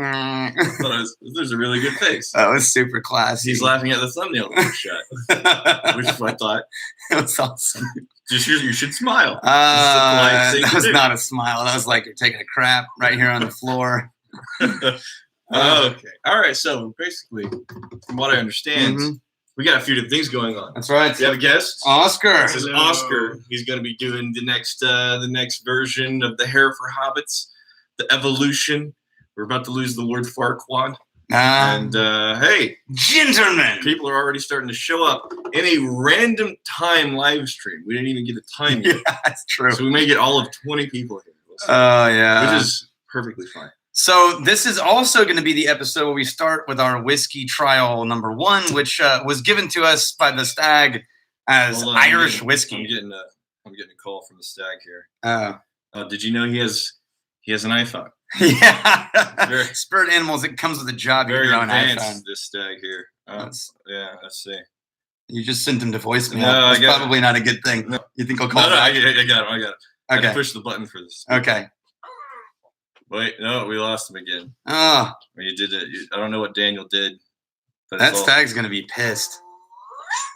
There's a really good face. That was super classy. He's laughing at the thumbnail shot, which I thought that was awesome. You should smile. That was not a smile. That was like you're taking a crap right here on the floor. Okay. All right. So basically, from what I understand, we got a few different things going on. That's right. We have a guest, Oscar. This is Oscar. He's going to be doing the next version of the Hair for Hobbits, the evolution. We're about to lose the word Farquaad. And hey, gentlemen, people are already starting to show up in a random time live stream. We didn't even get a time yet. Yeah, that's true. So we may get all of 20 people here. Oh, yeah. Which is perfectly fine. So this is also going to be the episode where we start with our whiskey trial number 1, which was given to us by the Stag as Irish whiskey. I'm getting a call from the Stag here. Did you know he has an iPhone? Yeah. Spirit Animals, it comes with a job. Very your own advanced, iPhone. this Stag here. Yeah, let's see. You just sent him to voicemail. No, That's probably not a good thing. No. You think he'll call I back? got it. Okay. I had to push the button for this. Okay. Wait, no, we lost him again. Oh. When you did it, I don't know what Daniel did. But that Stag's going to be pissed.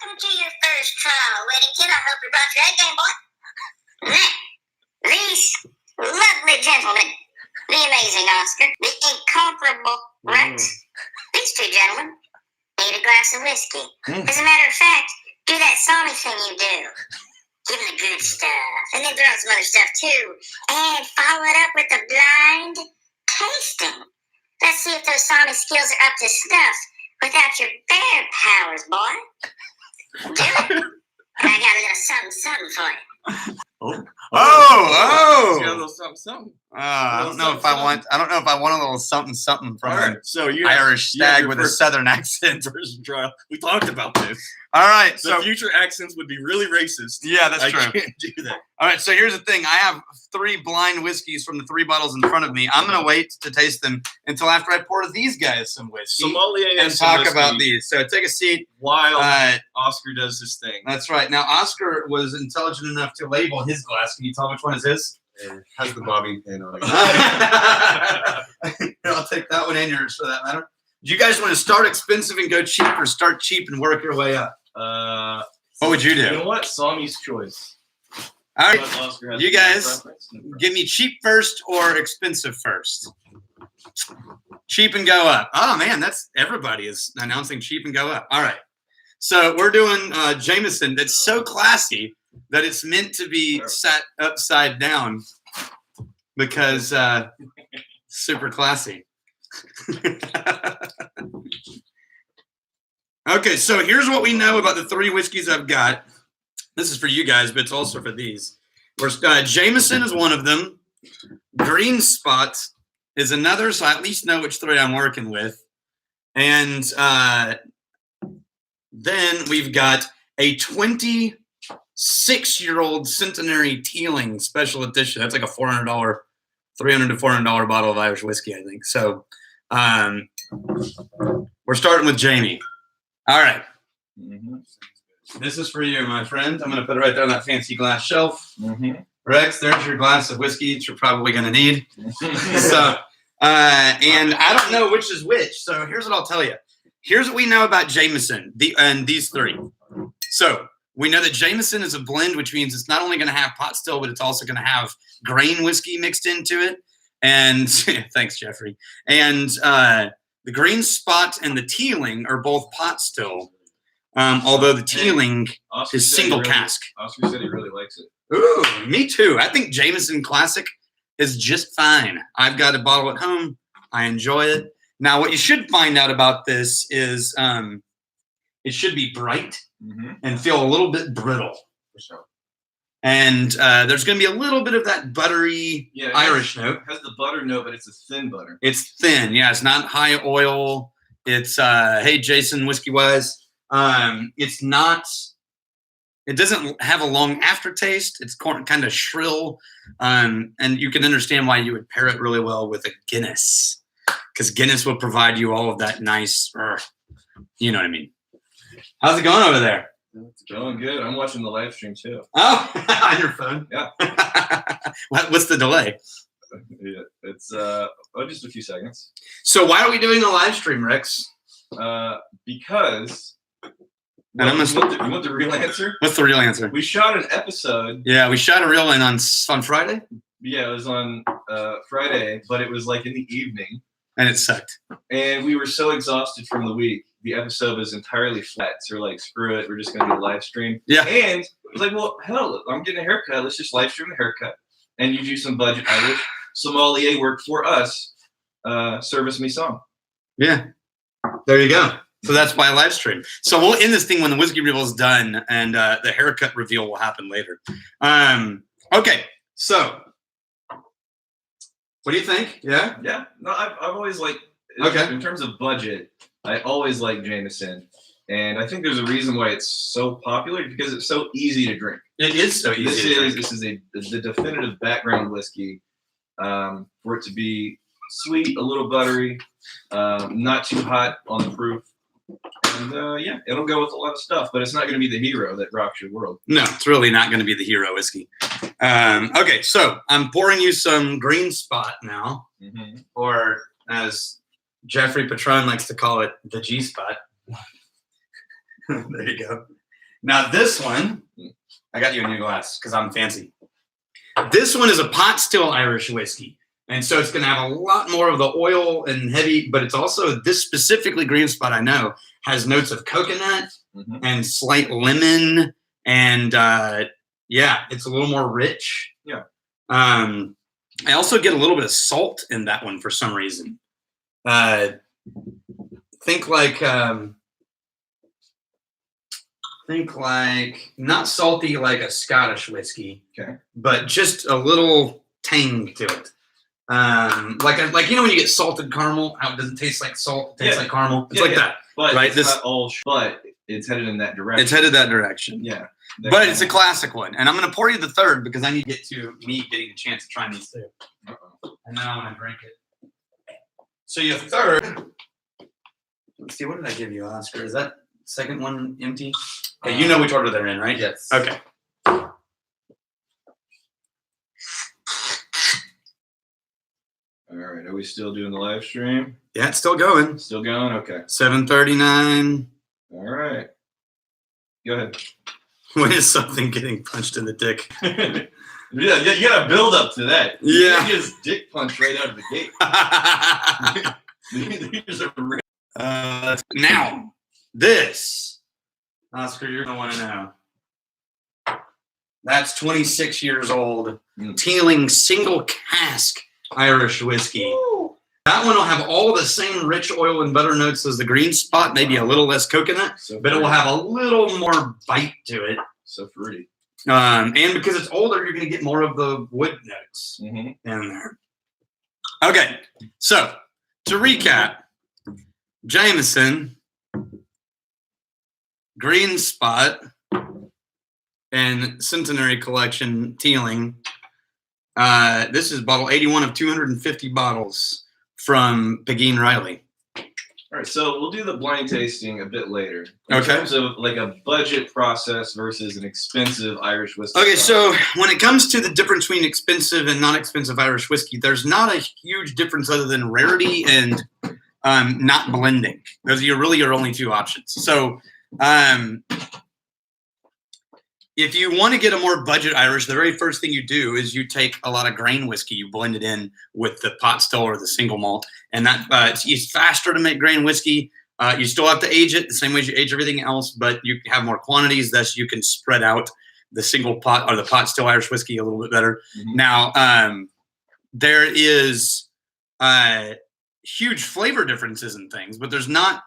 Welcome to your first trial, wedding kid. I hope you brought your A game, boy. These lovely gentlemen, the amazing Oscar, the incomparable Rex. These two gentlemen need a glass of whiskey. As a matter of fact, do that Sami thing you do. Give them the good stuff, and then throw in some other stuff too, and follow it up with a blind tasting. Let's see if those Sami skills are up to snuff without your bear powers, boy. Do it. And I got a little something for you. Oh! Got a little something. I don't know if I want a little something from an Irish Stag with a Southern accent. Trial. We talked about this. All right, so future accents would be really racist. Yeah, that's true. I can't do that. All right, so here's the thing. I have 3 blind whiskeys from the 3 bottles in front of me. I'm going to wait to taste them until after I pour these guys some whiskey and talk about these. So take a seat while Oscar does his thing. That's right. Now, Oscar was intelligent enough to label his glass. Can you tell which one is his? It has the bobbing pin on it. I'll take that one and yours for that matter. Do you guys want to start expensive and go cheap, or start cheap and work your way up? What would you do? You know what? Sami's choice. All right, you guys, give me cheap first or expensive first. Cheap and go up. Oh man, that's everybody is announcing cheap and go up. All right, so we're doing Jameson. That's so classy that it's meant to be sat upside down because super classy. Okay, so here's what we know about the 3 whiskeys I've got. This is for you guys, but it's also for these. Jameson is one of them. Green Spot is another, so I at least know which 3 I'm working with. And then we've got a 26-year-old Centenary Teeling Special Edition. That's like a $300 to $400 bottle of Irish whiskey, I think. So we're starting with Jamie. All right. This is for you, my friend. I'm going to put it right there on that fancy glass shelf. Rex, there's your glass of whiskey that you're probably going to need. So, and I don't know which is which. So here's what I'll tell you. Here's what we know about Jameson and these 3. So we know that Jameson is a blend, which means it's not only going to have pot still, but it's also going to have grain whiskey mixed into it. And thanks, Jeffrey. And the Green Spot and the Teeling are both pot still, although the Teeling is single cask. Oscar said he really likes it. Ooh, me too. I think Jameson Classic is just fine. I've got a bottle at home. I enjoy it. Now, what you should find out about this is it should be bright and feel a little bit brittle. For sure. And there's going to be a little bit of that buttery Irish note. It has the butter note, but it's a thin butter. It's thin. Yeah, it's not high oil. It's, hey, Jason, whiskey-wise. It's not, it doesn't have a long aftertaste. It's kind of shrill. And you can understand why you would pair it really well with a Guinness. Because Guinness will provide you all of that nice, you know what I mean. How's it going over there? It's going good. I'm watching the live stream too. Oh, on your phone? Yeah. What's the delay? Yeah, it's just a few seconds. So why are we doing a live stream, Rex? Because. And I'm you want the real answer? What's the real answer? We shot an episode. Yeah, we shot a real one on Friday. Yeah, it was on Friday, but it was like in the evening. And it sucked. And we were so exhausted from the week. The episode was entirely flat. So we're like, screw it. We're just going to do a live stream. Yeah. And it was like, well, hell, I'm getting a haircut. Let's just live stream the haircut. And you do some budget Irish sommelier work for us. Service me some. Yeah. There you go. So that's why I live stream. So we'll end this thing when the whiskey reveal is done, and the haircut reveal will happen later. Okay. So what do you think? Yeah? Yeah. No, I've always liked, Okay. in terms of budget, I always like Jameson. And I think there's a reason why it's so popular, because it's so easy to drink. It is so easy to drink. This is the definitive background whiskey for it to be sweet, a little buttery, not too hot on the proof. And yeah, it'll go with a lot of stuff, but it's not going to be the hero that rocks your world. No, it's really not going to be the hero whiskey. Okay, so I'm pouring you some Green Spot now, or as Jeffrey Patron likes to call it, the G Spot. There you go. Now this one, I got you a new glass because I'm fancy. This one is a pot still Irish whiskey. And so it's going to have a lot more of the oil and heavy, but it's also, this specifically Green Spot, I know, has notes of coconut and slight lemon. And yeah, it's a little more rich. Yeah. I also get a little bit of salt in that one for some reason. Think like not salty like a Scottish whiskey, but just a little tang to it. Like you know when you get salted caramel, how it doesn't taste like salt, it tastes like caramel. It's like that, but right? It's not all, but it's headed in that direction. It's headed that direction. Yeah, but it's a classic one, and I'm gonna pour you the third because I need to get to me getting a chance to try these two, and then I want to drink it. So your third. Let's see, what did I give you, Oscar? Is that second one empty? Okay, you know which order they're in, right? Yes. Okay. All right. Are we still doing the live stream? Yeah, it's still going. Still going? Okay. 7:39. All right. Go ahead. When is something getting punched in the dick? Yeah, you got to build up to that. Yeah. You just dick punch right out of the gate. These are real. Now, this, Oscar, you're going to want to know. That's 26 years old, Teeling single cask Irish whiskey. Ooh. That one will have all the same rich oil and butter notes as the Green Spot, maybe a little less coconut, but it will have a little more bite to it. So fruity. And because it's older, you're going to get more of the wood notes in there. Okay, so to recap, Jameson, Green Spot, and Centenary Collection Teeling. This is bottle 81 of 250 bottles from Pegeen Riley. All right, so we'll do the blind tasting a bit later. In Okay. terms of like a budget process versus an expensive Irish whiskey. Okay, process. so when it comes to the difference between expensive and non-expensive Irish whiskey, there's not a huge difference other than rarity and not blending. Those are really your only two options. So if you want to get a more budget Irish, the very first thing you do is you take a lot of grain whiskey, you blend it in with the pot still or the single malt, and that it's faster to make grain whiskey. You still have to age it the same way as you age everything else, but you have more quantities, thus you can spread out the single pot or the pot still Irish whiskey a little bit better. Now, there is huge flavor differences in things, but there's not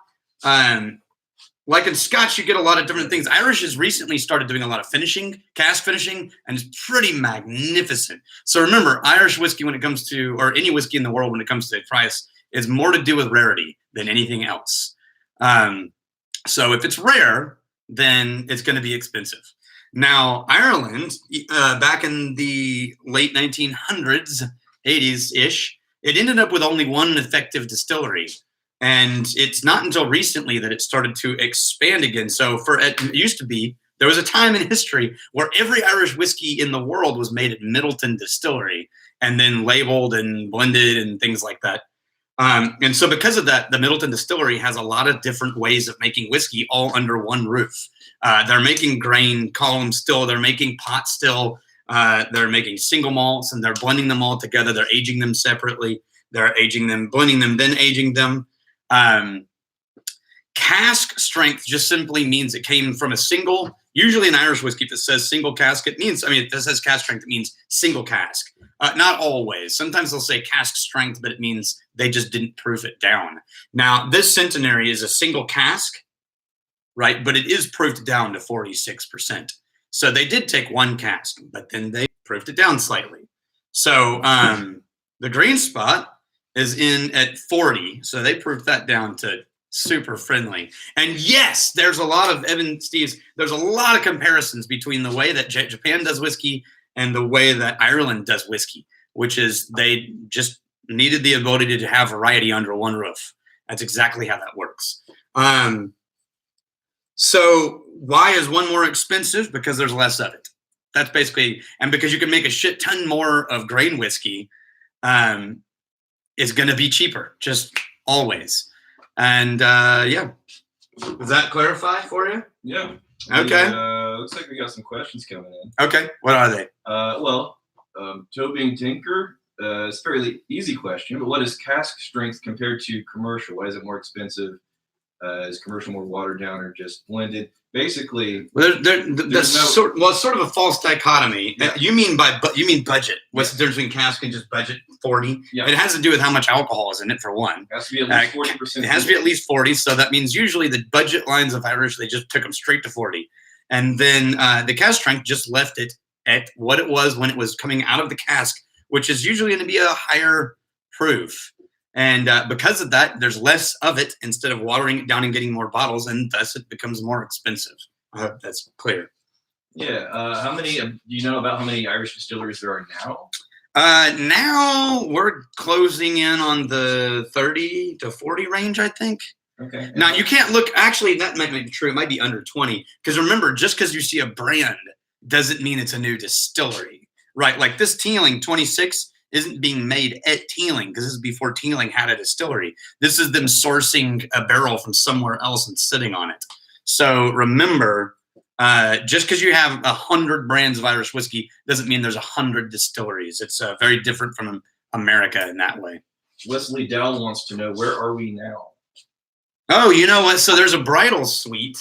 like in Scotch, you get a lot of different things. Irish has recently started doing a lot of finishing, cask finishing, and it's pretty magnificent. So remember, Irish whiskey when it comes to, or any whiskey in the world when it comes to price, is more to do with rarity than anything else. So if it's rare, then it's going to be expensive. Now, Ireland, back in the late 1900s, 80s-ish, it ended up with only one effective distillery. And it's not until recently that it started to expand again. So it used to be, there was a time in history where every Irish whiskey in the world was made at Middleton Distillery. and then labeled and blended and things like that. And so because of that, the Middleton Distillery has a lot of different ways of making whiskey all under one roof. They're making grain column still. They're making pot still. They're making single malts, and they're blending them all together. They're aging them separately. They're aging them, blending them, then aging them. Cask strength just simply means it came from a single, usually an Irish whiskey, if it says single cask, it means, if it says cask strength, it means single cask. Not always. Sometimes they'll say cask strength, but it means they just didn't proof it down. Now, this Centenary is a single cask, right? But it is proofed down to 46%. So they did take one cask, but then they proofed it down slightly. So the green spot is in at 40. So they proofed that down to super friendly. And yes, there's a lot of there's a lot of comparisons between the way that Japan does whiskey and the way that Ireland does whiskey, which is they just needed the ability to have variety under one roof. That's exactly how that works. So why is one more expensive? Because there's less of it. That's basically, and because you can make a shit ton more of grain whiskey, it's going to be cheaper, just always. And yeah, does that clarify for you? Yeah. Okay. Looks like we got some questions coming in. Okay. What are they? Tobing Tinker, it's a fairly easy question, but what is cask strength compared to commercial? Why is it more expensive? Is commercial more watered down or just blended? Basically, it's sort of a false dichotomy. Yeah. You mean budget? What's the difference between cask and just budget 40? Yeah. It has to do with how much alcohol is in it, for one. It has to be at least 40%. It has to be at least 40. So that means usually the budget lines of Irish, they just took them straight to 40. And then the cask strength just left it at what it was when it was coming out of the cask, which is usually going to be a higher proof. And because of that, there's less of it instead of watering it down and getting more bottles, and thus it becomes more expensive. I hope that's clear. Yeah. How many? Do you know about how many Irish distilleries there are now? Now we're closing in on the 30 to 40 range, I think. Okay. Now you can't look. Actually, that might be true. It might be under 20. Because remember, just because you see a brand doesn't mean it's a new distillery, right? Like this Teeling 26. Isn't being made at Teeling, because this is before Teeling had a distillery. This is them sourcing a barrel from somewhere else and sitting on it. So remember, just because you have 100 brands of Irish whiskey doesn't mean there's 100 distilleries. It's very different from America in that way. Wesley Dowell wants to know, where are we now? Oh, you know what? So there's a bridal suite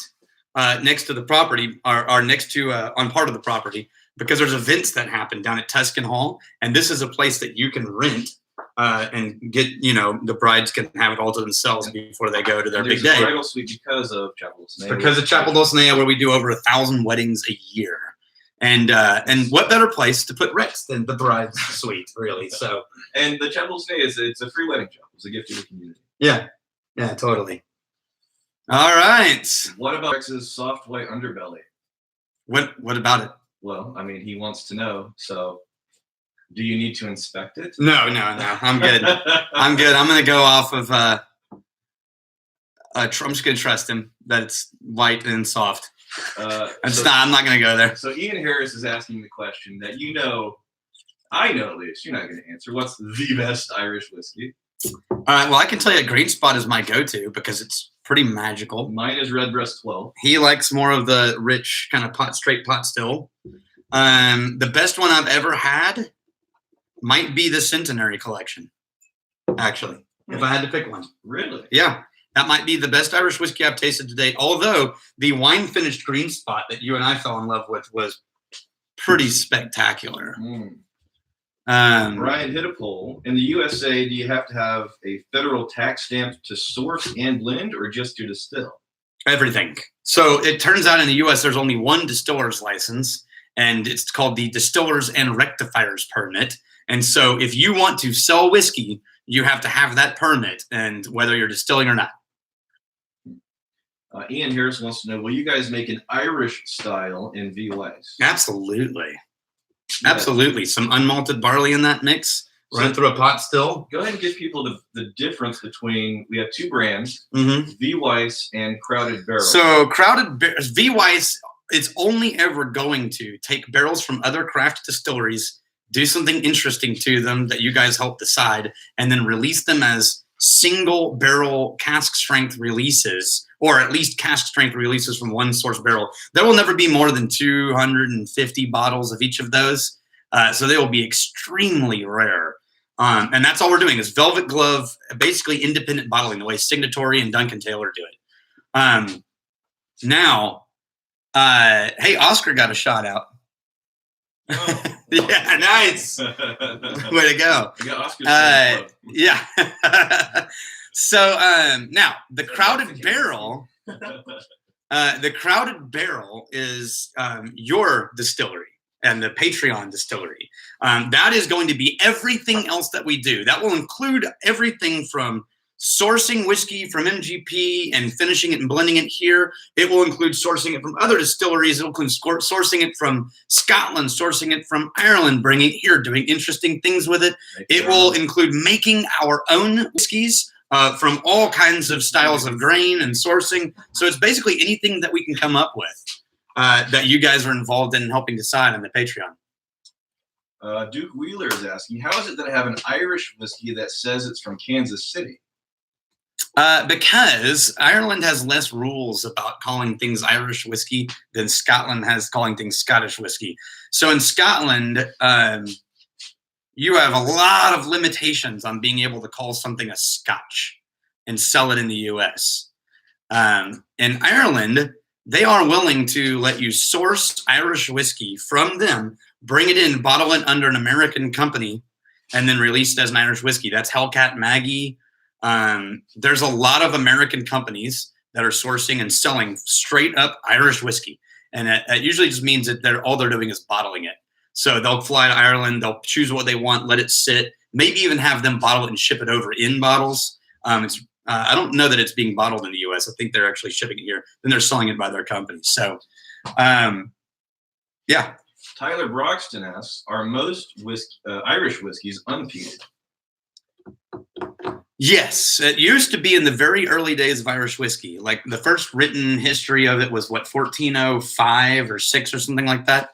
next to the property, or next to on part of the property, because there's events that happen down at Tuscan Hall, and this is a place that you can rent and get, the brides can have it all to themselves before they go to their big day. There's a bridal suite because of Chapel Dulcinea. Because of Chapel Dulcinea, where we do over 1,000 weddings a year. And what better place to put Rex than the bride's suite, really? So. And the Chapel Dulcinea it's a free wedding chapel. It's a gift to the community. Yeah, totally. All right. What about Rex's soft white underbelly? What about it? Well, I mean, he wants to know. So, do you need to inspect it? No. I'm good. I'm good. I'm going to go off of. I'm just going to trust him that it's white and soft. I'm not going to go there. So Ian Harris is asking the question that I know at least. You're not going to answer. What's the best Irish whiskey? All right. Well, I can tell you, Green Spot is my go-to because it's pretty magical. Mine is Redbreast 12. He likes more of the rich kind of straight pot still. The best one I've ever had might be the Centenary collection, actually, if I had to pick one. Really? Yeah, that might be the best Irish whiskey I've tasted to date. Although the wine-finished Green Spot that you and I fell in love with was pretty spectacular. Brian hit a poll. In the USA, do you have to have a federal tax stamp to source and blend, or just to distill? Everything. So it turns out in the U.S. there's only one distiller's license, and it's called the Distillers and Rectifiers Permit. And so if you want to sell whiskey, you have to have that permit, and whether you're distilling or not. Ian Harris wants to know, will you guys make an Irish style in V. Weiss? Absolutely. Absolutely. Some unmalted barley in that mix. Run through a pot still. Go ahead and give people the difference between, we have two brands, Mm-hmm. V. Weiss and Crowded Barrel. So V. Weiss, it's only ever going to take barrels from other craft distilleries do something interesting to them that you guys help decide, and then release them as single barrel cask strength releases, or at least cask strength releases from one source barrel. There will never be more than 250 bottles of each of those. So they will be extremely rare. And that's all we're doing is Velvet Glove, basically independent bottling, the way Signatory and Duncan Taylor do it. Now, hey, Oscar got a shout out. Oh. Yeah, nice. Way to go. We got Oscar's Yeah. So now the Crowded Barrel. The Crowded Barrel is your distillery and the Patreon distillery. That is going to be everything else that we do. That will include everything from sourcing whiskey from MGP and finishing it and blending it here. It will include sourcing it from other distilleries. It will include sourcing it from Scotland, sourcing it from Ireland, bringing it here, doing interesting things with it. It will include making our own whiskeys from all kinds of styles of grain and sourcing. So it's basically anything that we can come up with that you guys are involved in helping decide on the Patreon. Duke Wheeler is asking, how is it that I have an Irish whiskey that says it's from Kansas City? Because Ireland has less rules about calling things Irish whiskey than Scotland has calling things Scottish whiskey. So in Scotland, you have a lot of limitations on being able to call something a Scotch and sell it in the US. In Ireland, they are willing to let you source Irish whiskey from them, bring it in, bottle it under an American company, and then release it as an Irish whiskey. That's Hellcat Maggie. There's a lot of American companies that are sourcing and selling straight up Irish whiskey. And that usually just means that all they're doing is bottling it. So they'll fly to Ireland, they'll choose what they want, let it sit, maybe even have them bottle it and ship it over in bottles. I don't know that it's being bottled in the US. I think they're actually shipping it here. Then they're selling it by their company. So, yeah. Tyler Broxton asks, are most Irish whiskeys unpeated? Yes, it used to be in the very early days of Irish whiskey. Like the first written history of it was 1405 or 6 or something like that.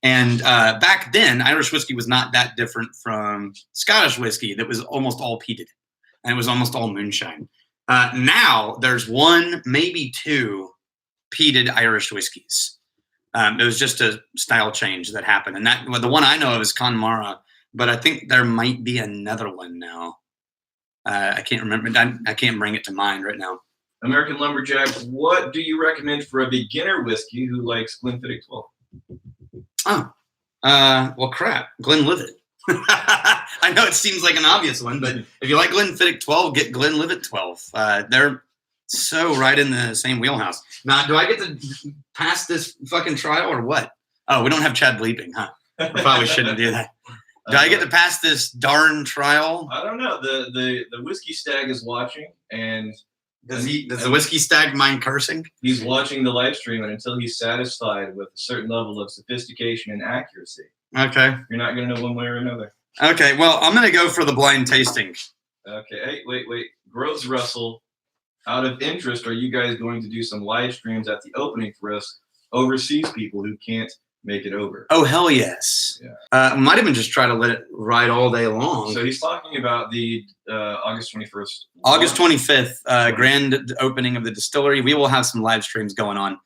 And back then, Irish whiskey was not that different from Scottish whiskey. That was almost all peated, and it was almost all moonshine. Now there's one, maybe two peated Irish whiskeys. It was just a style change that happened, and the one I know of is Connemara, but I think there might be another one now. I can't remember. I can't bring it to mind right now. American Lumberjack, what do you recommend for a beginner whiskey who likes Glenfiddich 12? Oh, well, crap. Glenlivet. I know it seems like an obvious one, but if you like Glenfiddich 12, get Glenlivet 12. They're so right in the same wheelhouse. Now, do I get to pass this fucking trial or what? Oh, we don't have Chad bleeping, huh? We probably shouldn't do that. Do I get to pass this darn trial? I don't know. The whiskey stag is watching, and does the whiskey stag mind cursing? He's watching the live stream, and until he's satisfied with a certain level of sophistication and accuracy, okay, you're not going to know one way or another. Okay, well, I'm going to go for the blind tasting. Okay, hey, wait. Groves Russell, out of interest, are you guys going to do some live streams at the opening for us overseas people who can't make it over? Oh, hell yes. Yeah. Might even just try to let it ride all day long. So he's talking about the August 21st. August 25th, grand opening of the distillery. We will have some live streams going on.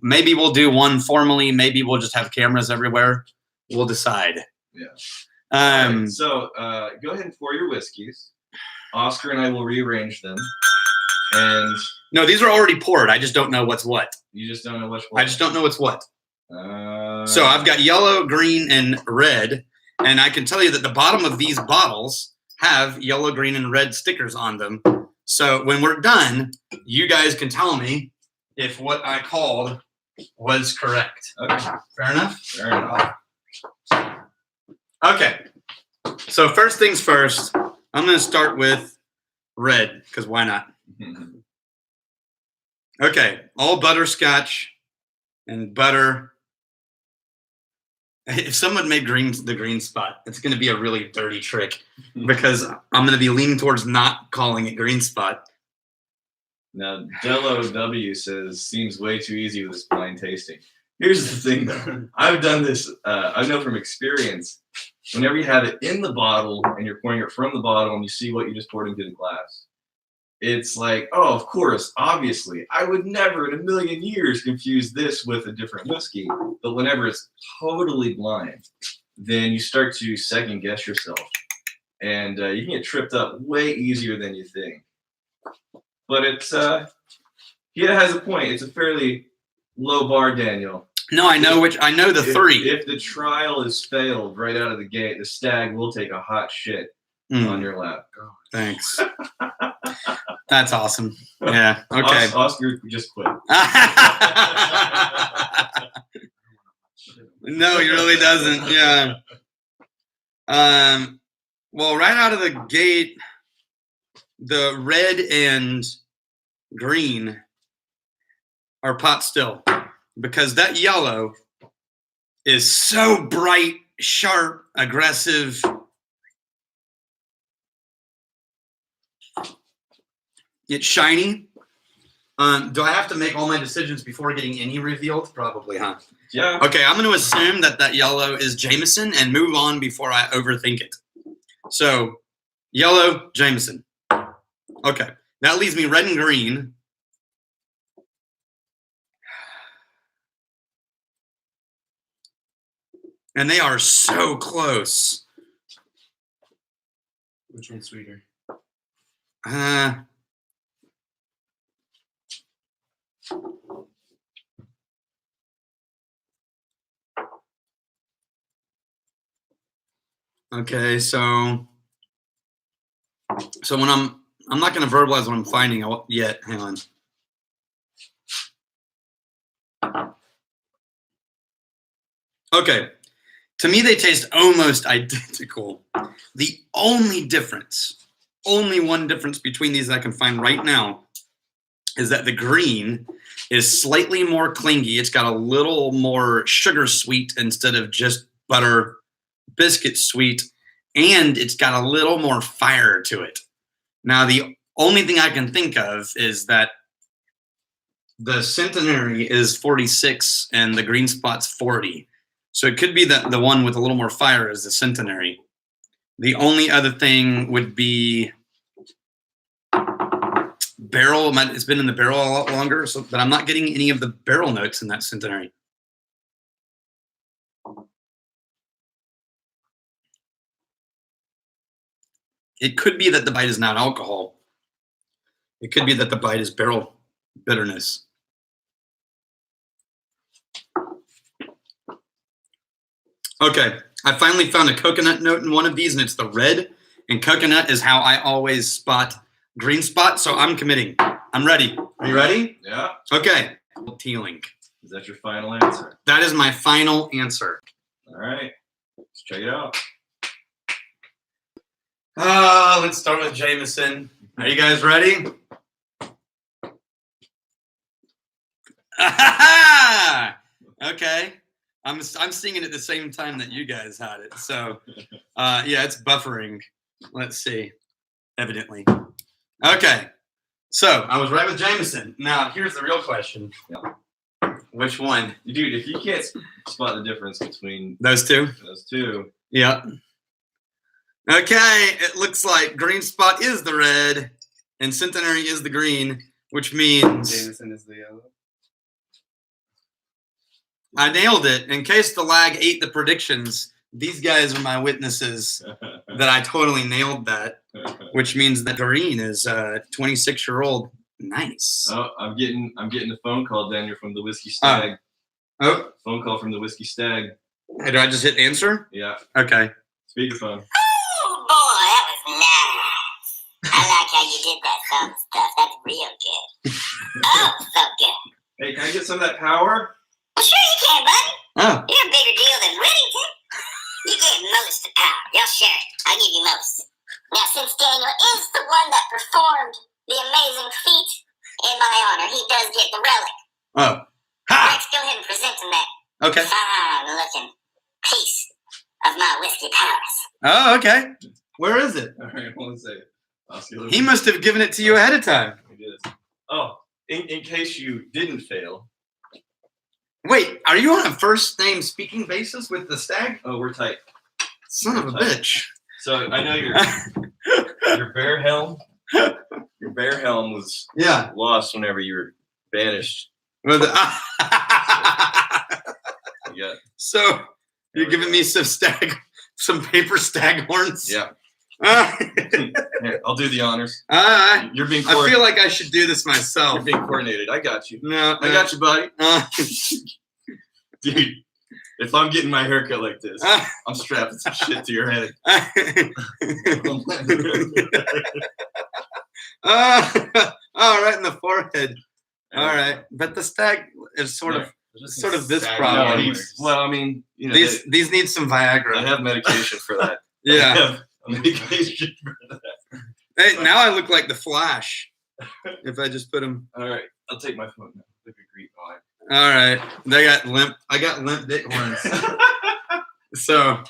Maybe we'll do one formally. Maybe we'll just have cameras everywhere. We'll decide. Yeah. Right, so go ahead and pour your whiskeys. Oscar and I will rearrange them. And no, these are already poured. I just don't know what's what. You just don't know which one? I just don't know what's what. So I've got yellow, green, and red. And I can tell you that the bottom of these bottles have yellow, green, and red stickers on them. So when we're done, you guys can tell me if what I called was correct. Okay. Fair enough? Fair enough. Okay. So first things first, I'm going to start with red, because why not? Okay. All butterscotch and butter. If someone made the green spot, it's going to be a really dirty trick, because I'm going to be leaning towards not calling it green spot. Now, Dello W says, seems way too easy with this blind tasting. Here's the thing, though. I've done this. I know from experience whenever you have it in the bottle and you're pouring it from the bottle and you see what you just poured into the glass, it's like, oh, of course, obviously, I would never in a million years confuse this with a different whiskey. But whenever it's totally blind, then you start to second guess yourself. And you can get tripped up way easier than you think. But it's, he has a point. It's a fairly low bar, Daniel. No, I know the three. If the trial is failed right out of the gate, the stag will take a hot shit on your lap. Thanks. That's awesome. Yeah. Okay. Oscar just quit. No, he really doesn't. Yeah. Well, right out of the gate, the red and green are pot still because that yellow is so bright, sharp, aggressive. It's shiny. Do I have to make all my decisions before getting any revealed? Probably, huh? Yeah. Okay, I'm going to assume that yellow is Jameson and move on before I overthink it. So, yellow, Jameson. Okay, that leaves me red and green. And they are so close. Which one's sweeter? Okay, so when I'm not going to verbalize what I'm finding yet. Hang on. Okay, to me they taste almost identical. The only one difference between these that I can find right now is that the green is slightly more clingy. It's got a little more sugar sweet instead of just butter biscuit sweet, and it's got a little more fire to it. Now, the only thing I can think of is that the Centenary is 46 and the Green Spot's 40. So it could be that the one with a little more fire is the Centenary. The only other thing would be barrel. It's been in the barrel a lot longer, but I'm not getting any of the barrel notes in that Centenary. It could be that the bite is not alcohol. It could be that the bite is barrel bitterness. Okay, I finally found a coconut note in one of these, and it's the red. And coconut is how I always spot Green Spot, so I'm committing. I'm ready. Are you ready? Yeah. Okay. Tealing. Is that your final answer? That is my final answer. All right. Let's check it out. Let's start with Jameson. Are you guys ready? Okay. I'm seeing it at the same time that you guys had it. So, yeah, it's buffering. Let's see. Evidently. Okay. So, I was right with Jameson. Now, here's the real question. Yeah. Which one? Dude, if you can't spot the difference between those two? Yeah. Okay, it looks like Green Spot is the red and Centenary is the green, which means Jameson is the yellow. I nailed it. In case the lag ate the predictions, these guys are my witnesses that I totally nailed that, which means that green is a 26-year-old. Nice. Oh, I'm getting a phone call, Daniel, from the Whiskey Stag. Oh. Phone call from the Whiskey Stag. Hey, do I just hit answer? Yeah. Okay. Speakerphone. Oh, boy, that was nice. I like how you did that song stuff. That's real good. Oh, so good. Hey, can I get some of that power? Well, sure you can, buddy. Oh. You're a bigger deal than Whittington. You get most of the power. You'll share it. I'll give you most. Now, since Daniel is the one that performed the amazing feat in my honor, he does get the relic. Oh. Ha! Let's go ahead and present him that Okay. fine-looking piece of my whiskey palace. Oh, okay. Where is it? All right, hold on a second. He must have given it to you ahead of time. Oh, in case you didn't fail. Wait, are you on a first name speaking basis with the stag? Oh, we're tight. Son of a bitch. So I know your bear helm. Your bear helm was lost whenever you were banished. Well, Yeah. So you're giving me some paper staghorns? Yeah. Here, I'll do the honors. You're being. I feel like I should do this myself. You're being coordinated. I got you. No, I got you, buddy. Dude, if I'm getting my haircut like this, I'm strapping some shit to your head. Right in the forehead. All right, but the stag is sort of this problem. Well, I mean, you know, these need some Viagra. I have medication for that. Yeah. I have medication for that. Hey, now I look like the Flash. If I just put them. All right, I'll take my phone now. Look at Greek eye. All right, I got limp dick horns. So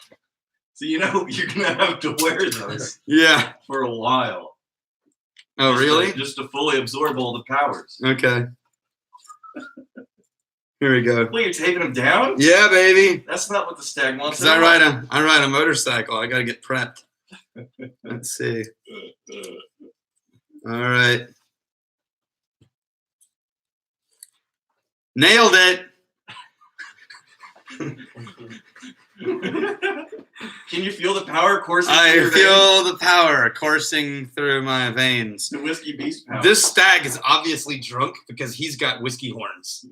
you know you're gonna have to wear those. Yeah. For a while. Oh, really? Just to fully absorb all the powers. Okay. Here we go. Well, you're taking them down? Yeah, baby. That's not what the stag wants. Because I ride a motorcycle. I got to get prepped. Let's see. All right. Nailed it. Can you feel the power coursing through I your feel veins? the power coursing through my veins. The whiskey beast power. This stag is obviously drunk because he's got whiskey horns.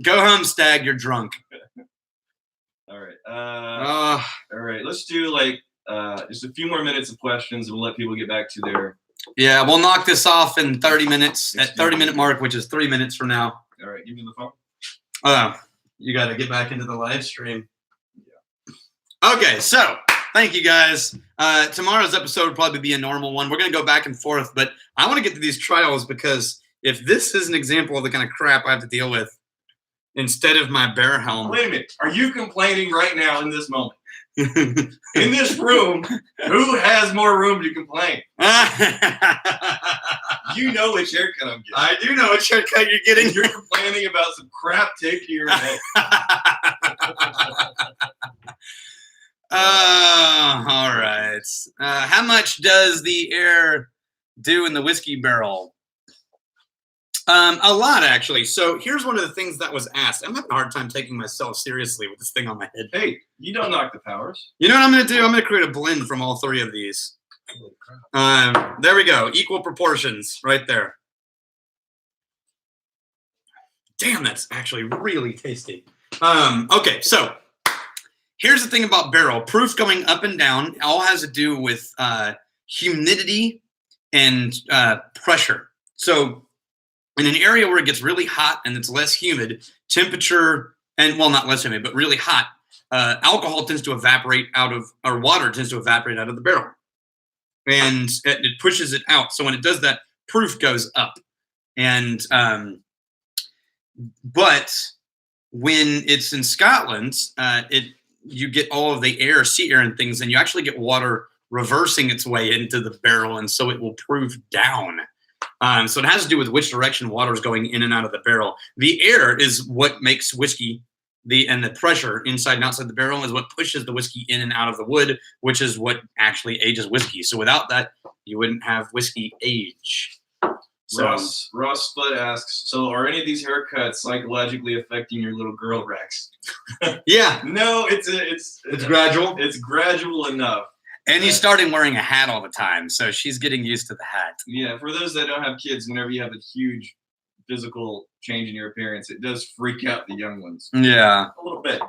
Go home, stag. You're drunk. All right. All right. Let's do just a few more minutes of questions, and we'll let people get back to their. Yeah, we'll knock this off in 30 minutes at 30-minute mark, which is 3 minutes from now. All right. Give me the phone. You got to get back into the live stream. Yeah. Okay, so thank you guys. Tomorrow's episode will probably be a normal one. We're going to go back and forth, but I want to get to these trials because if this is an example of the kind of crap I have to deal with instead of my bear helm. Wait a minute. Are you complaining right now in this moment? In this room, who has more room to complain? You know which haircut I'm getting. I do know which haircut you're getting. You're complaining about some crap take to your head. All right. How much does the air do in the whiskey barrel? A lot, actually. So here's one of the things that was asked. I'm having a hard time taking myself seriously with this thing on my head. Hey, you don't knock the powers. You know what I'm going to do? I'm going to create a blend from all three of these. There we go. Equal proportions right there. Damn, that's actually really tasty. Okay, so here's the thing about barrel. Proof going up and down all has to do with humidity and pressure. So in an area where it gets really hot and it's less humid, temperature, and well, not less humid, but really hot, alcohol tends to evaporate out of, or water tends to evaporate out of the barrel. And it pushes it out. So when it does that, proof goes up. And, but when it's in Scotland, you get all of the air, sea air and things, and you actually get water reversing its way into the barrel. And so it will proof down. So it has to do with which direction water is going in and out of the barrel. The air is what makes whiskey, and the pressure inside and outside the barrel is what pushes the whiskey in and out of the wood, which is what actually ages whiskey. So without that, you wouldn't have whiskey age. So, Ross Split asks, so are any of these haircuts psychologically affecting your little girl, Rex? Yeah. No, it's gradual. It's gradual enough. And he's starting wearing a hat all the time, so she's getting used to the hat. Yeah, for those that don't have kids, whenever you have a huge physical change in your appearance, it does freak out the young ones. Yeah. A little bit.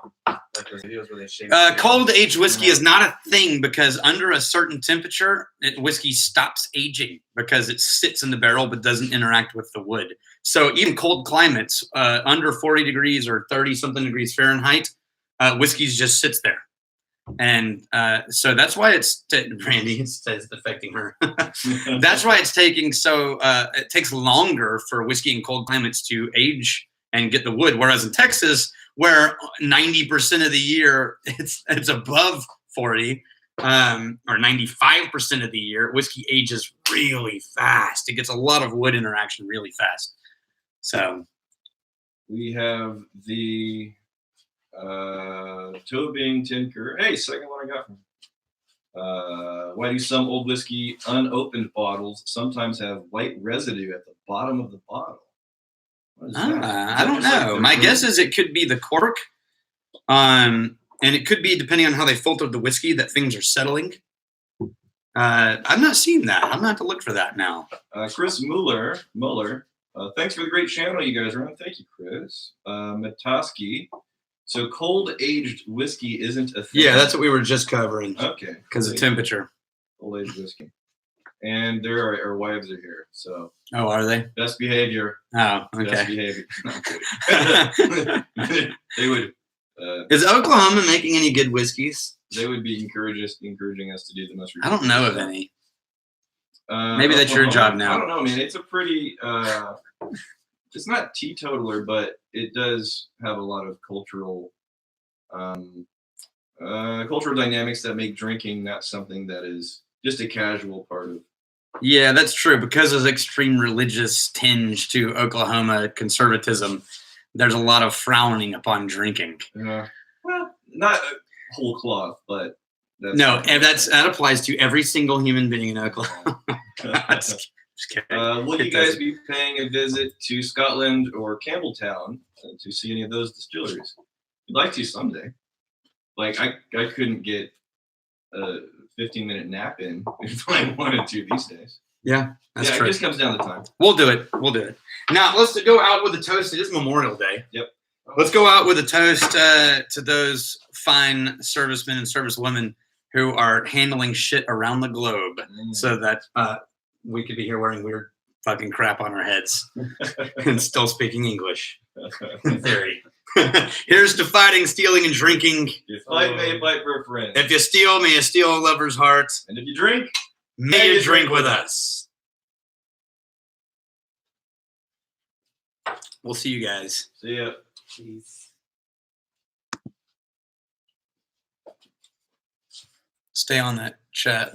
Cold aged whiskey is not a thing because under a certain temperature, whiskey stops aging because it sits in the barrel but doesn't interact with the wood. So even cold climates, under 40 degrees or 30-something degrees Fahrenheit, whiskey just sits there. And so that's why it's Randy says affecting her. That's why it's taking it takes longer for whiskey in cold climates to age and get the wood. Whereas in Texas, where 90% of the year it's above 40, or 95% of the year, whiskey ages really fast. It gets a lot of wood interaction really fast. So we have the Tobing Tinker. Hey, second one I got from. Why do some old whiskey unopened bottles sometimes have white residue at the bottom of the bottle? What is that? I don't know. My guess is it could be the cork, and it could be depending on how they filtered the whiskey that things are settling. I've not seen that. I'm gonna have to look for that now. Chris Muller. Thanks for the great channel you guys run. Thank you, Chris. Matoski. So cold aged whiskey isn't a thing. Yeah, that's what we were just covering. Okay. Because of temperature. Cold aged whiskey. And there are our wives are here. So. Oh, are they? Best behavior. Oh, okay. Best behavior. No, I'm kidding. They would. Is Oklahoma making any good whiskeys? They would be encouraging us to do the most. I don't know of any. Maybe that's your job now. I don't know, man. It's a pretty. It's not teetotaler, but it does have a lot of cultural dynamics that make drinking not something that is just a casual part of. Yeah, that's true. Because of extreme religious tinge to Oklahoma conservatism, there's a lot of frowning upon drinking. Well, not whole cloth, but that applies to every single human being in Oklahoma. Just kidding. Will you guys be paying a visit to Scotland or Campbelltown to see any of those distilleries? I'd like to someday. Like I couldn't get a 15-minute nap in if I wanted to these days. Yeah, that's true. It just comes down to time. We'll do it. Now let's go out with a toast. It is Memorial Day. Yep. Let's go out with a toast to those fine servicemen and servicewomen who are handling shit around the globe so that we could be here wearing weird fucking crap on our heads and still speaking English. In theory. Here's to fighting, stealing, and drinking. You fight, may you fight for a friend. If you steal, may you steal a lover's heart. And if you drink, may you drink with us. We'll see you guys. See ya. Peace. Stay on that chat.